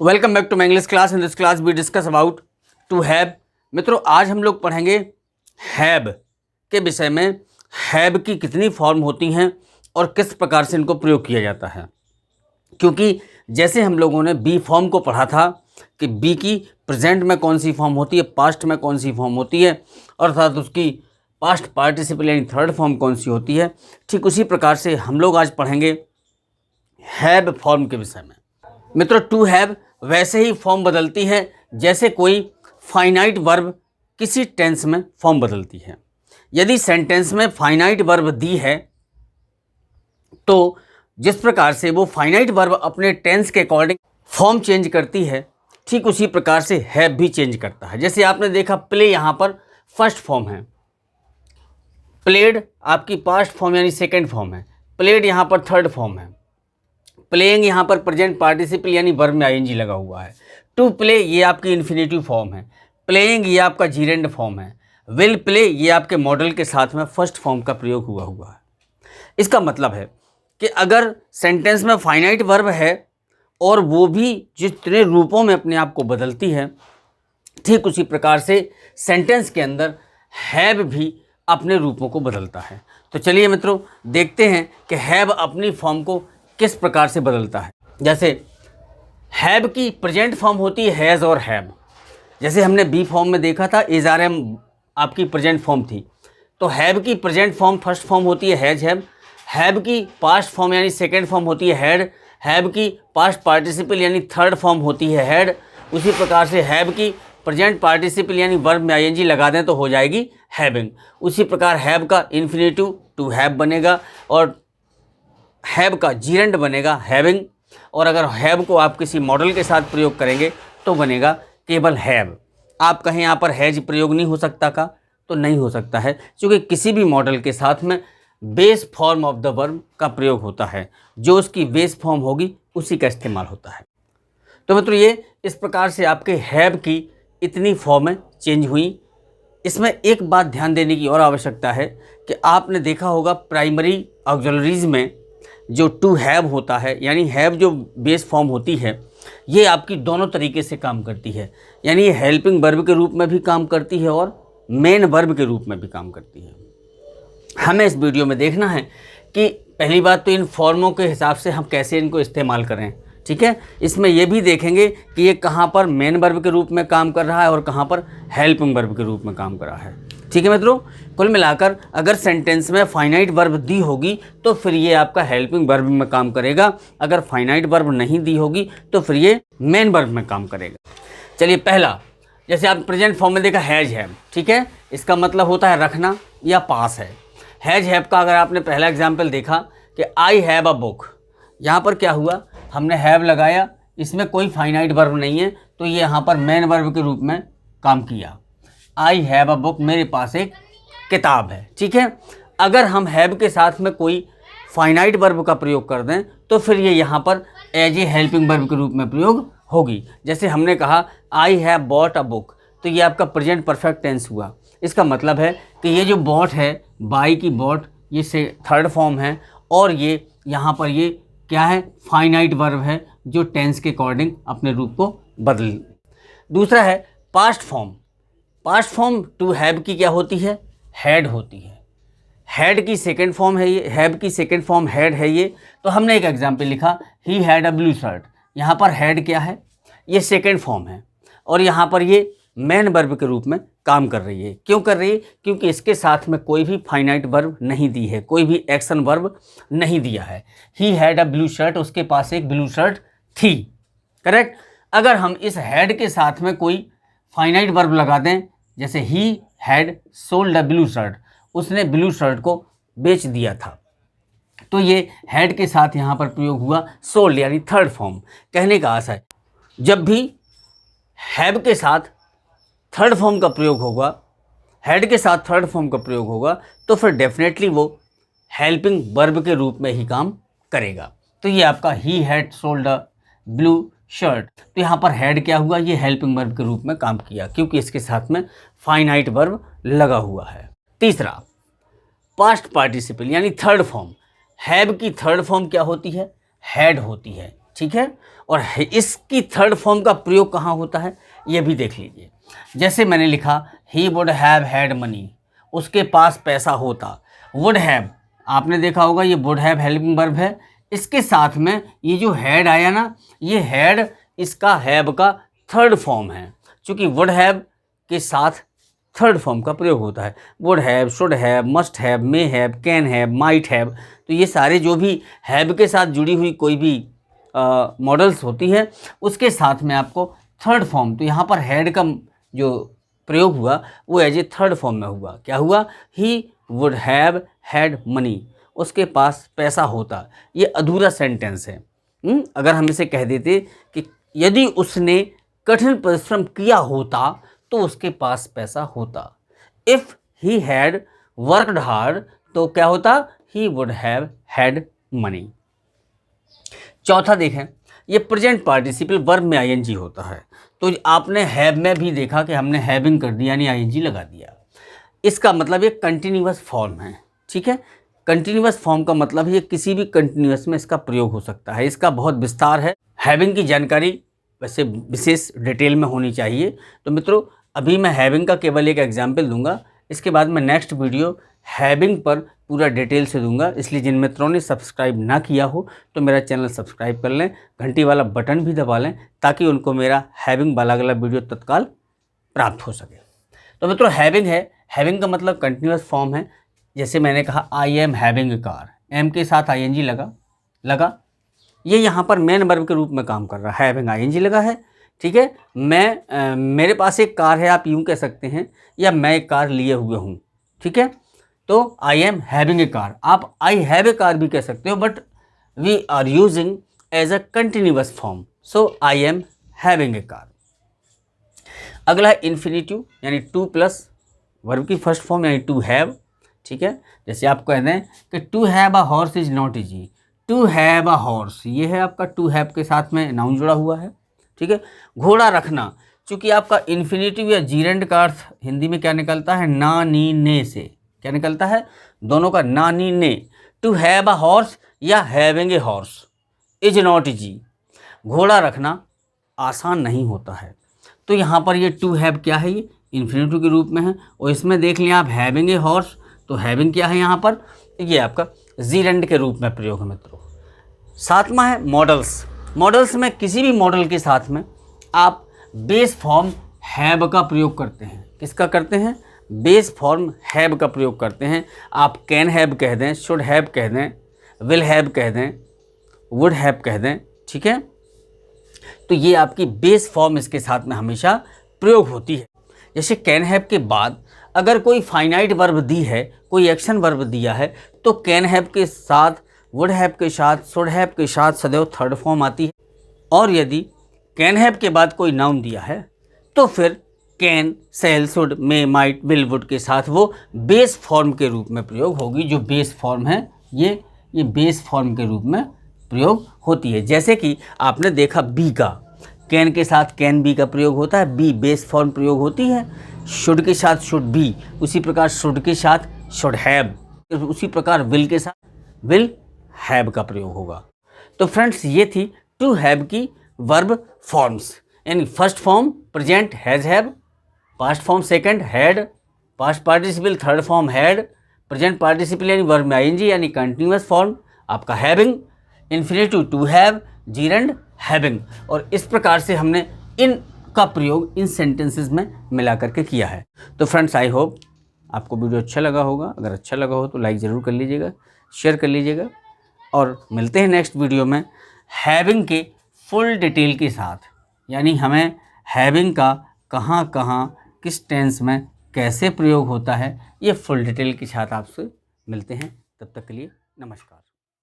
Welcome back to my English class. In this class we discuss about to have. मित्रों, आज हम लोग पढ़ेंगे हैव के विषय में। हैव की कितनी फॉर्म होती हैं और किस प्रकार से इनको प्रयोग किया जाता है। क्योंकि जैसे हम लोगों ने बी फॉर्म को पढ़ा था कि बी की प्रेजेंट में कौन सी फॉर्म होती है, पास्ट में कौन सी फॉर्म होती है, अर्थात उसकी पास्ट पार्टिसिपल यानी थर्ड फॉर्म कौन सी होती है, ठीक उसी प्रकार से हम लोग आज पढ़ेंगे हैव फॉर्म के विषय में। मित्रों, टू हैव वैसे ही फॉर्म बदलती है जैसे कोई फाइनाइट वर्ब किसी टेंस में फॉर्म बदलती है। यदि सेंटेंस में फाइनाइट वर्ब दी है तो जिस प्रकार से वो फाइनाइट वर्ब अपने टेंस के अकॉर्डिंग फॉर्म चेंज करती है, ठीक उसी प्रकार से हैव भी चेंज करता है। जैसे आपने देखा प्ले यहाँ पर फर्स्ट फॉर्म है, प्लेड आपकी पास्ट फॉर्म यानी सेकेंड फॉर्म है, प्लेड यहाँ पर थर्ड फॉर्म है, प्लेइंग यहाँ पर प्रेजेंट पार्टिसिपल यानी वर्ब में आईएनजी लगा हुआ है, टू प्ले ये आपकी इन्फिनेटिव फॉर्म है, प्लेइंग ये आपका जीरेंड फॉर्म है, विल प्ले ये आपके मॉडल के साथ में फर्स्ट फॉर्म का प्रयोग हुआ है। इसका मतलब है कि अगर सेंटेंस में फाइनाइट वर्ब है और वो भी जितने रूपों में अपने आप को बदलती है, ठीक उसी प्रकार से सेंटेंस के अंदर हैव भी अपने रूपों को बदलता है। तो चलिए मित्रों, देखते हैं कि हैव अपनी फॉर्म को किस प्रकार से बदलता है। जैसे हैव की प्रेजेंट फॉर्म होती है हैज़ और हैव। जैसे हमने बी फॉर्म में देखा था इज आर एम आपकी प्रेजेंट फॉर्म थी, तो हैव की प्रेजेंट फॉर्म फर्स्ट फॉर्म होती है हैज़ हैव, हैव की पास्ट फॉर्म यानी सेकेंड फॉर्म होती है हैड, हैव की पास्ट पार्टिसिपल यानी थर्ड फॉर्म होती है हैड। उसी प्रकार से हैव की प्रेजेंट पार्टिसिपल यानी वर्ब में आईएनजी लगा दें तो हो जाएगी हैविंग। उसी प्रकार हैव का इन्फिनेटिव टू हैव बनेगा और हैव का जीरेंड बनेगा हैविंग, और अगर हैव को आप किसी मॉडल के साथ प्रयोग करेंगे तो बनेगा केवल हैव। आप कहें यहाँ पर हैज प्रयोग नहीं हो सकता का, तो नहीं हो सकता है, क्योंकि किसी भी मॉडल के साथ में base form of the verb का प्रयोग होता है, जो उसकी बेस फॉर्म होगी उसी का इस्तेमाल होता है। तो मित्रों, ये इस प्रकार से आपके हैव की इतनी फॉर्में चेंज हुई। इसमें एक बात ध्यान देने की और आवश्यकता है कि आपने देखा होगा प्राइमरी ऑक्सिलरीज में जो टू हैव होता है, यानी हैव जो बेस फॉर्म होती है, ये आपकी दोनों तरीके से काम करती है। यानी ये हेल्पिंग वर्ब के रूप में भी काम करती है और मेन वर्ब के रूप में भी काम करती है। हमें इस वीडियो में देखना है कि पहली बात तो इन फॉर्मों के हिसाब से हम कैसे इनको इस्तेमाल करें, ठीक है। इसमें यह भी देखेंगे कि ये कहाँ पर मेन वर्ब के रूप में काम कर रहा है और कहाँ पर हेल्पिंग वर्ब के रूप में काम कर रहा है, ठीक है मित्रों। कुल मिलाकर अगर सेंटेंस में फाइनाइट वर्ब दी होगी तो फिर ये आपका हेल्पिंग वर्ब में काम करेगा, अगर फाइनाइट वर्ब नहीं दी होगी तो फिर ये मेन वर्ब में काम करेगा। चलिए, पहला जैसे आप प्रेजेंट फॉर्म में देखा हैज हैव, ठीक है, इसका मतलब होता है रखना या पास है। हैज हैव का अगर आपने पहला एग्जाम्पल देखा कि आई हैव अ बुक, यहाँ पर क्या हुआ, हमने हैव लगाया, इसमें कोई फाइनाइट वर्ब नहीं है तो ये यहाँ पर मेन वर्ब के रूप में काम किया। आई हैव अ बुक, मेरे पास एक किताब है, ठीक है। अगर हम हैव के साथ में कोई फाइनाइट वर्ब का प्रयोग कर दें तो फिर ये यहाँ पर एज ए हेल्पिंग वर्ब के रूप में प्रयोग होगी। जैसे हमने कहा I have bought a book, तो ये आपका प्रेजेंट परफेक्ट टेंस हुआ। इसका मतलब है कि ये जो बॉट है, बाई की बॉट, ये से थर्ड फॉर्म है और ये यहाँ पर ये क्या है, फाइनाइट वर्ब है जो टेंस के अकॉर्डिंग अपने रूप को बदल। दूसरा है past form. Past form to have की क्या होती है, हैड होती है। हैड की सेकेंड फॉर्म है ये, हैव की सेकेंड फॉर्म हैड है ये। तो हमने एक एग्जाम्पल लिखा he had a blue shirt, यहाँ पर हैड क्या है, ये सेकेंड फॉर्म है और यहाँ पर ये मेन वर्ब के रूप में काम कर रही है। क्यों कर रही है, क्योंकि इसके साथ में कोई भी फाइनाइट वर्ब नहीं दी है, कोई भी एक्शन वर्ब नहीं दिया है। He had a blue shirt, उसके पास एक ब्लू शर्ट थी, करेक्ट। अगर हम इस हैड के साथ में कोई फाइनाइट वर्ब लगा दें, जैसे he had sold a blue shirt, उसने ब्लू शर्ट को बेच दिया था, तो ये हैड के साथ यहाँ पर प्रयोग हुआ सोल्ड यानी थर्ड फॉर्म। कहने का आशा है जब भी हैव के साथ थर्ड फॉर्म का प्रयोग होगा, हैड के साथ थर्ड फॉर्म का प्रयोग होगा, तो फिर डेफिनेटली वो हेल्पिंग वर्ब के रूप में ही काम करेगा। तो ये आपका he had sold a blue shirt, तो यहाँ पर हैड क्या हुआ, ये हेल्पिंग वर्ब के रूप में काम किया क्योंकि इसके साथ में फाइनाइट वर्ब लगा हुआ है। तीसरा पास्ट पार्टिसिपल यानी थर्ड फॉर्म। हैव की थर्ड फॉर्म क्या होती है, हैड होती है, ठीक है। और इसकी थर्ड फॉर्म का प्रयोग कहाँ होता है ये भी देख लीजिए। जैसे मैंने लिखा he would have had money, उसके पास पैसा होता। वुड हैव आपने देखा होगा ये वुड हैव हेल्पिंग वर्ब है, इसके साथ में ये जो हैड आया ना, ये हैड इसका हैव का थर्ड फॉर्म है। चूँकि वुड हैव के साथ थर्ड फॉर्म का प्रयोग होता है। Would have, should have, must have, may have, can have, might have, तो ये सारे जो भी हैव के साथ जुड़ी हुई कोई भी मॉडल्स होती है उसके साथ में आपको थर्ड फॉर्म, तो यहाँ पर हैड का जो प्रयोग हुआ वो एज ए थर्ड फॉर्म में हुआ। क्या हुआ? He would have had money, उसके पास पैसा होता। ये अधूरा सेंटेंस है। अगर हम इसे कह देते कि यदि उसने कठिन परिश्रम किया होता तो उसके पास पैसा होता। If he had worked hard तो क्या होता? He would have had money. चौथा देखें, ये प्रेजेंट पार्टिसिपल वर्ब में आईएनजी होता है। तो आपने हैव में भी देखा कि हमने हैविंग कर दिया यानी आईएनजी लगा दिया। इसका मतलब ये कंटिन्यूअस फॉर्म है। ठीक है, कंटिन्यूअस फॉर्म का मतलब ये किसी भी कंटिन्यूअस में इसका प्रयोग हो सकता है। इसका बहुत विस्तार है। हैविंग की जानकारी वैसे विशेष डिटेल में होनी चाहिए। तो मित्रों अभी मैं हैविंग का केवल एक एग्जाम्पल दूंगा, इसके बाद मैं नेक्स्ट वीडियो हैविंग पर पूरा डिटेल से दूंगा। इसलिए जिन मित्रों ने सब्सक्राइब ना किया हो तो मेरा चैनल सब्सक्राइब कर लें, घंटी वाला बटन भी दबा लें ताकि उनको मेरा हैविंग वाला अगला वीडियो तत्काल प्राप्त हो सके। तो मित्रों हैविंग है, हैविंग का मतलब कंटिन्यूअस फॉर्म है। जैसे मैंने कहा I am having a car, am के साथ आईएनजी लगा, ये यहाँ पर मेन वर्ब के रूप में काम कर रहा है। हैविंग आईएनजी लगा है। ठीक है, मेरे पास एक कार है आप यूँ कह सकते हैं, या मैं एक कार लिए हुए हूँ। ठीक है, तो I am having a car, आप आई हैव ए कार भी कह सकते हो, but we are using as a continuous form, so I am having a car. अगला है इन्फिनिटिव यानी टू प्लस वर्ब की फर्स्ट फॉर्म यानी टू हैव। ठीक है, जैसे आप कह दें कि to have a horse is not easy, to have a horse, ये है आपका टू हैव के साथ में नाउन जुड़ा हुआ है। ठीक है, घोड़ा रखना, चूँकि आपका इन्फिनिटिव या जीरेंड का अर्थ हिंदी में क्या निकलता है? ना नी ने से। क्या निकलता है? दोनों का ना नी ने। टू हैव अ हॉर्स या having a horse is not easy, घोड़ा रखना आसान नहीं होता है। तो यहाँ पर ये टू हैव क्या है? ये इन्फिनिटिव के रूप में है। और इसमें देख लिया आप हैविंग ए हॉर्स, तो हैविंग क्या है यहाँ पर? ये आपका जीरेंड के रूप में प्रयोग है मित्रों। सातवां है मॉडल्स। मॉडल्स में किसी भी मॉडल के साथ में आप बेस फॉर्म हैव का प्रयोग करते हैं। किसका करते हैं? बेस फॉर्म हैव का प्रयोग करते हैं। आप कैन हैव कह दें, शुड हैव कह दें, विल हैव कह दें, वुड हैव कह दें। ठीक है, तो ये आपकी बेस फॉर्म इसके साथ में हमेशा प्रयोग होती है। जैसे कैन हैव के बाद अगर कोई फाइनाइट वर्ब दी है, कोई एक्शन वर्ब दिया है, तो कैन हैव के साथ, वुड हैव के साथ, शुड हैव के साथ सदैव थर्ड फॉर्म आती है। और यदि कैन हैव के बाद कोई नाउन दिया है तो फिर can, shall, should, may, might, will, would के साथ वो बेस फॉर्म के रूप में प्रयोग होगी। जो बेस फॉर्म है ये बेस फॉर्म के रूप में प्रयोग होती है। जैसे कि आपने देखा बी का, कैन के साथ कैन बी का प्रयोग होता है, बी बेस फॉर्म प्रयोग होती है। शुड के साथ शुड बी, उसी प्रकार शुड के साथ शुड हैव, उसी प्रकार विल के साथ विल हैव का प्रयोग होगा। तो फ्रेंड्स ये थी टू हैव की वर्ब फॉर्म्स, यानी first form present has have, past form second had, past participle third form had, present participle यानी वर्ब में आईएनजी यानी कंटिन्यूअस फॉर्म आपका having, infinitive to have, gerund having. और इस प्रकार से हमने इनका प्रयोग इन सेंटेंसेस में मिला करके किया है। तो फ्रेंड्स आई होप आपको वीडियो अच्छा लगा होगा। अगर अच्छा लगा हो तो लाइक ज़रूर कर लीजिएगा, शेयर कर लीजिएगा, और मिलते हैं नेक्स्ट वीडियो में हैविंग के फुल डिटेल के साथ, यानी हमें हैविंग का कहाँ कहाँ किस टेंस में कैसे प्रयोग होता है, ये फुल डिटेल के साथ आपसे मिलते हैं। तब तक के लिए नमस्कार।